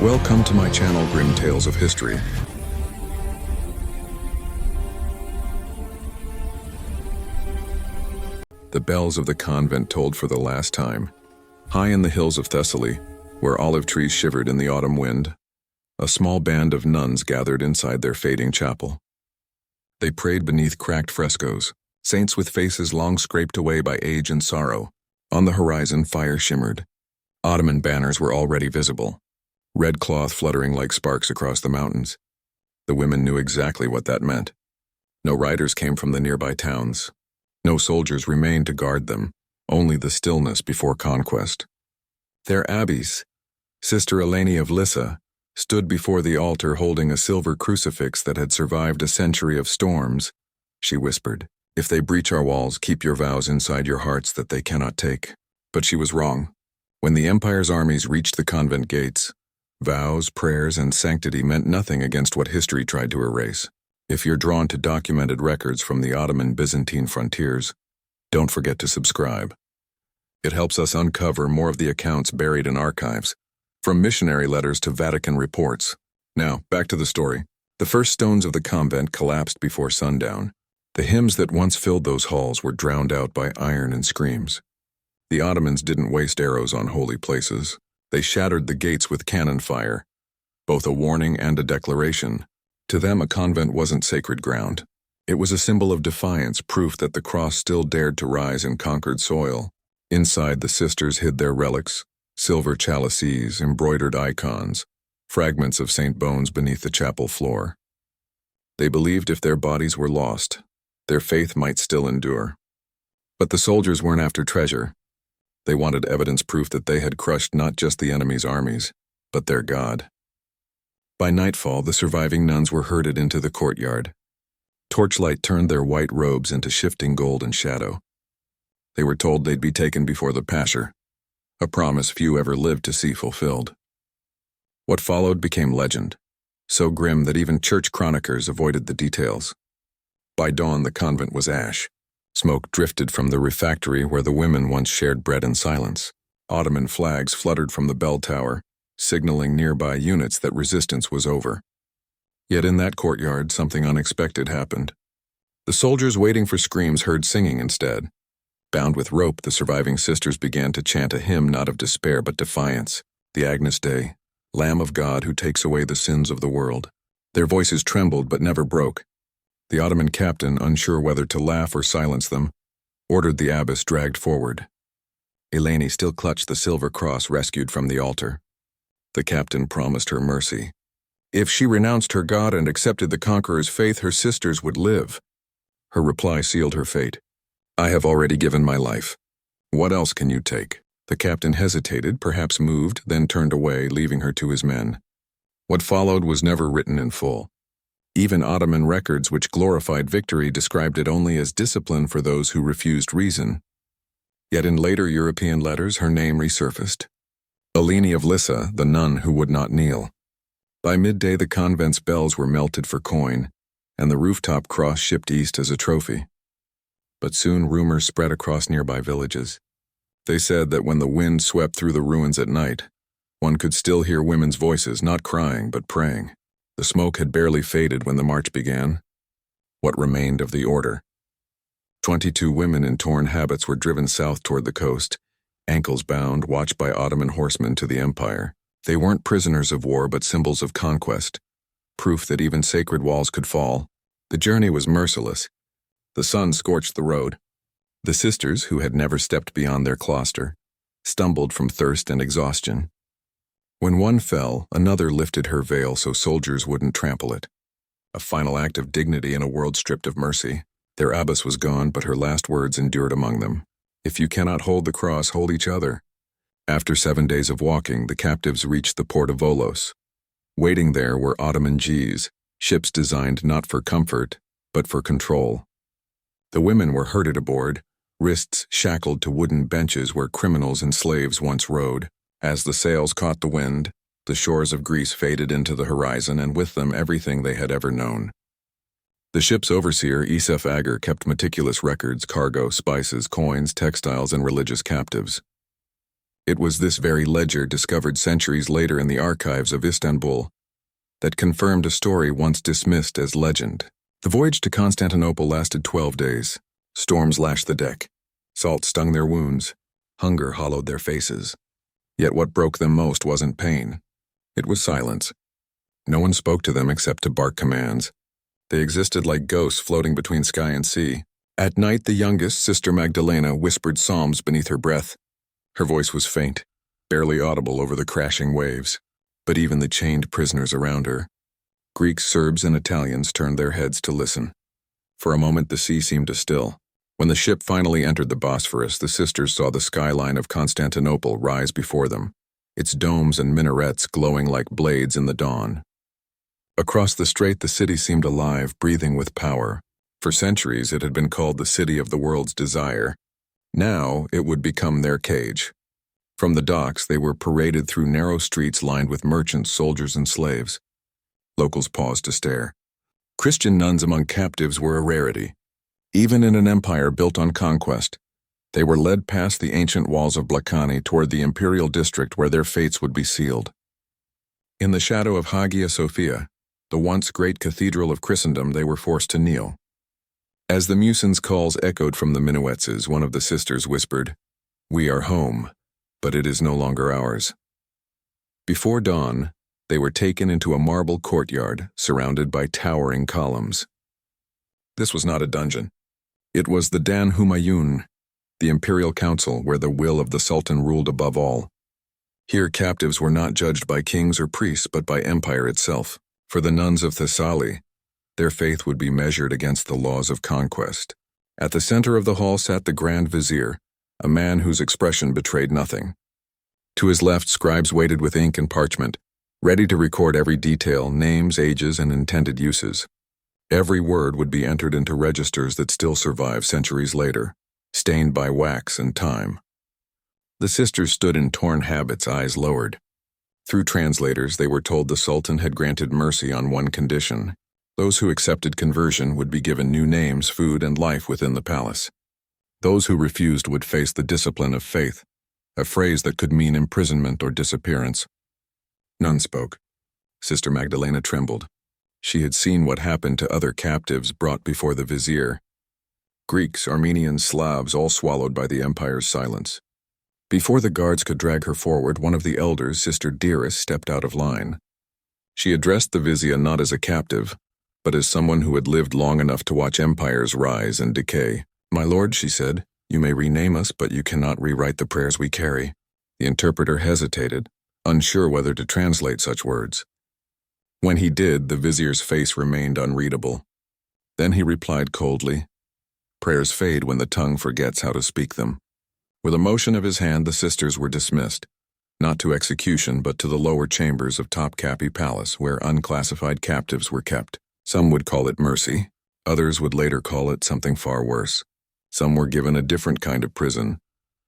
Welcome to my channel, Grim Tales of History. The bells of the convent tolled for the last time. High in the hills of Thessaly, where olive trees shivered in the autumn wind, a small band of nuns gathered inside their fading chapel. They prayed beneath cracked frescoes, saints with faces long scraped away by age and sorrow. On the horizon, fire shimmered. Ottoman banners were already visible, red cloth fluttering like sparks across the mountains. The women knew exactly what that meant. No riders came from the nearby towns. No soldiers remained to guard them, only the stillness before conquest. Their abbeys, Sister Eleni of Lissa, stood before the altar holding a silver crucifix that had survived a century of storms. She whispered, "If they breach our walls, keep your vows inside your hearts that they cannot take." But she was wrong. When the empire's armies reached the convent gates, vows, prayers, and sanctity meant nothing against what history tried to erase. If you're drawn to documented records from the Ottoman Byzantine frontiers, don't forget to subscribe. It helps us uncover more of the accounts buried in archives, from missionary letters to Vatican reports. Now, back to the story. The first stones of the convent collapsed before sundown. The hymns that once filled those halls were drowned out by iron and screams. The Ottomans didn't waste arrows on holy places. They shattered the gates with cannon fire, both a warning and a declaration. To them, a convent wasn't sacred ground. It was a symbol of defiance, proof that the cross still dared to rise in conquered soil. Inside, the sisters hid their relics, silver chalices, embroidered icons, fragments of Saint Bones beneath the chapel floor. They believed if their bodies were lost, their faith might still endure. But the soldiers weren't after treasure. They wanted evidence, proof that they had crushed not just the enemy's armies, but their God. By nightfall, the surviving nuns were herded into the courtyard. Torchlight turned their white robes into shifting gold and shadow. They were told they'd be taken before the Pasher, a promise few ever lived to see fulfilled. What followed became legend, so grim that even church chroniclers avoided the details. By dawn, the convent was ash. Smoke drifted from the refectory where the women once shared bread in silence. Ottoman flags fluttered from the bell tower, signaling nearby units that resistance was over. Yet in that courtyard, something unexpected happened. The soldiers waiting for screams heard singing instead. Bound with rope, the surviving sisters began to chant a hymn not of despair but defiance, the Agnus Dei, Lamb of God who takes away the sins of the world. Their voices trembled but never broke. The Ottoman captain, unsure whether to laugh or silence them, ordered the abbess dragged forward. Eleni still clutched the silver cross rescued from the altar. The captain promised her mercy. If she renounced her God and accepted the conqueror's faith, her sisters would live. Her reply sealed her fate. "I have already given my life. What else can you take?" The captain hesitated, perhaps moved, then turned away, leaving her to his men. What followed was never written in full. Even Ottoman records which glorified victory described it only as discipline for those who refused reason. Yet in later European letters, her name resurfaced. Eleni of Lissa, the nun who would not kneel. By midday, the convent's bells were melted for coin, and the rooftop cross shipped east as a trophy. But soon rumors spread across nearby villages. They said that when the wind swept through the ruins at night, one could still hear women's voices, not crying but praying. The smoke had barely faded when the march began. What remained of the order? 22 women in torn habits were driven south toward the coast, ankles bound, watched by Ottoman horsemen to the empire. They weren't prisoners of war but symbols of conquest, proof that even sacred walls could fall. The journey was merciless. The sun scorched the road. The sisters, who had never stepped beyond their cloister, stumbled from thirst and exhaustion. When one fell, another lifted her veil so soldiers wouldn't trample it. A final act of dignity in a world stripped of mercy. Their abbess was gone, but her last words endured among them. "If you cannot hold the cross, hold each other." After 7 days of walking, the captives reached the port of Volos. Waiting there were Ottoman Gs, ships designed not for comfort, but for control. The women were herded aboard, wrists shackled to wooden benches where criminals and slaves once rode. As the sails caught the wind, the shores of Greece faded into the horizon, and with them everything they had ever known. The ship's overseer, Isef Agar, kept meticulous records: cargo, spices, coins, textiles, and religious captives. It was this very ledger, discovered centuries later in the archives of Istanbul, that confirmed a story once dismissed as legend. The voyage to Constantinople lasted 12 days. Storms lashed the deck. Salt stung their wounds. Hunger hollowed their faces. Yet what broke them most wasn't pain. It was silence. No one spoke to them except to bark commands. They existed like ghosts floating between sky and sea. At night, the youngest, Sister Magdalena, whispered psalms beneath her breath. Her voice was faint, barely audible over the crashing waves. But even the chained prisoners around her, Greeks, Serbs, and Italians, turned their heads to listen. For a moment, the sea seemed to still. When the ship finally entered the Bosphorus, the sisters saw the skyline of Constantinople rise before them, its domes and minarets glowing like blades in the dawn. Across the strait, the city seemed alive, breathing with power. For centuries, it had been called the city of the world's desire. Now, it would become their cage. From the docks, they were paraded through narrow streets lined with merchants, soldiers, and slaves. Locals paused to stare. Christian nuns among captives were a rarity. Even in an empire built on conquest, they were led past the ancient walls of Blakani toward the imperial district where their fates would be sealed. In the shadow of Hagia Sophia, the once great cathedral of Christendom, they were forced to kneel. As the muezzins' calls echoed from the minarets, one of the sisters whispered, "We are home, but it is no longer ours." Before dawn, they were taken into a marble courtyard surrounded by towering columns. This was not a dungeon. It was the Dan Humayun, the imperial council where the will of the sultan ruled above all. Here captives were not judged by kings or priests but by empire itself. For the nuns of Thessaly, their faith would be measured against the laws of conquest. At the center of the hall sat the Grand Vizier, a man whose expression betrayed nothing. To his left, scribes waited with ink and parchment, ready to record every detail, names, ages, and intended uses. Every word would be entered into registers that still survive centuries later, stained by wax and time. The sisters stood in torn habits, eyes lowered. Through translators, they were told the Sultan had granted mercy on one condition. Those who accepted conversion would be given new names, food, and life within the palace. Those who refused would face the discipline of faith, a phrase that could mean imprisonment or disappearance. None spoke. Sister Magdalena trembled. She had seen what happened to other captives brought before the vizier. Greeks, Armenians, Slavs, all swallowed by the empire's silence. Before the guards could drag her forward, one of the elders, Sister Dearest, stepped out of line. She addressed the vizier not as a captive, but as someone who had lived long enough to watch empires rise and decay. "My lord," she said, "you may rename us, but you cannot rewrite the prayers we carry." The interpreter hesitated, unsure whether to translate such words. When he did, the vizier's face remained unreadable. Then he replied coldly, "Prayers fade when the tongue forgets how to speak them." With a motion of his hand, the sisters were dismissed, not to execution but to the lower chambers of Topkapı Palace, where unclassified captives were kept. Some would call it mercy, others would later call it something far worse. Some were given a different kind of prison,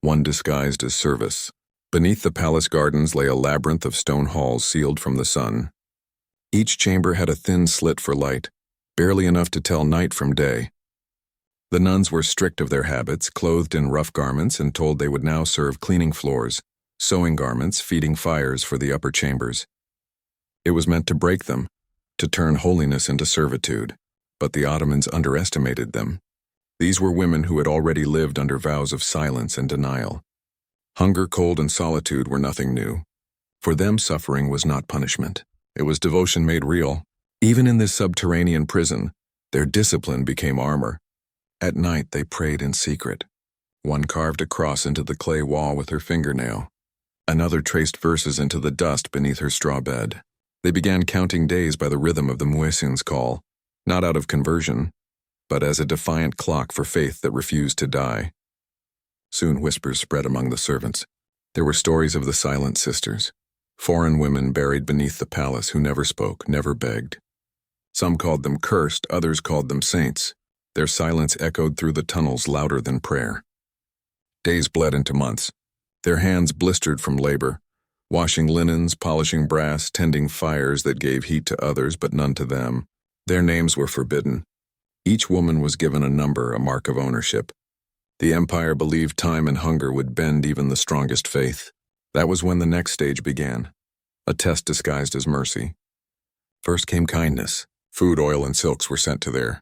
one disguised as service. Beneath the palace gardens lay a labyrinth of stone halls sealed from the sun. Each chamber had a thin slit for light, barely enough to tell night from day. The nuns were strict of their habits, clothed in rough garments, and told they would now serve cleaning floors, sewing garments, feeding fires for the upper chambers. It was meant to break them, to turn holiness into servitude, but the Ottomans underestimated them. These were women who had already lived under vows of silence and denial. Hunger, cold, and solitude were nothing new. For them, suffering was not punishment. It was devotion made real. Even in this subterranean prison, their discipline became armor. At night, they prayed in secret. One carved a cross into the clay wall with her fingernail. Another traced verses into the dust beneath her straw bed. They began counting days by the rhythm of the muezzin's call, not out of conversion, but as a defiant clock for faith that refused to die. Soon whispers spread among the servants. There were stories of the silent sisters, foreign women buried beneath the palace who never spoke, never begged. Some called them cursed, others called them saints. Their silence echoed through the tunnels louder than prayer. Days bled into months. Their hands blistered from labor, washing linens, polishing brass, tending fires that gave heat to others but none to them. Their names were forbidden. Each woman was given a number, a mark of ownership. The empire believed time and hunger would bend even the strongest faith. That was when the next stage began, a test disguised as mercy. First came kindness. Food, oil, and silks were sent to their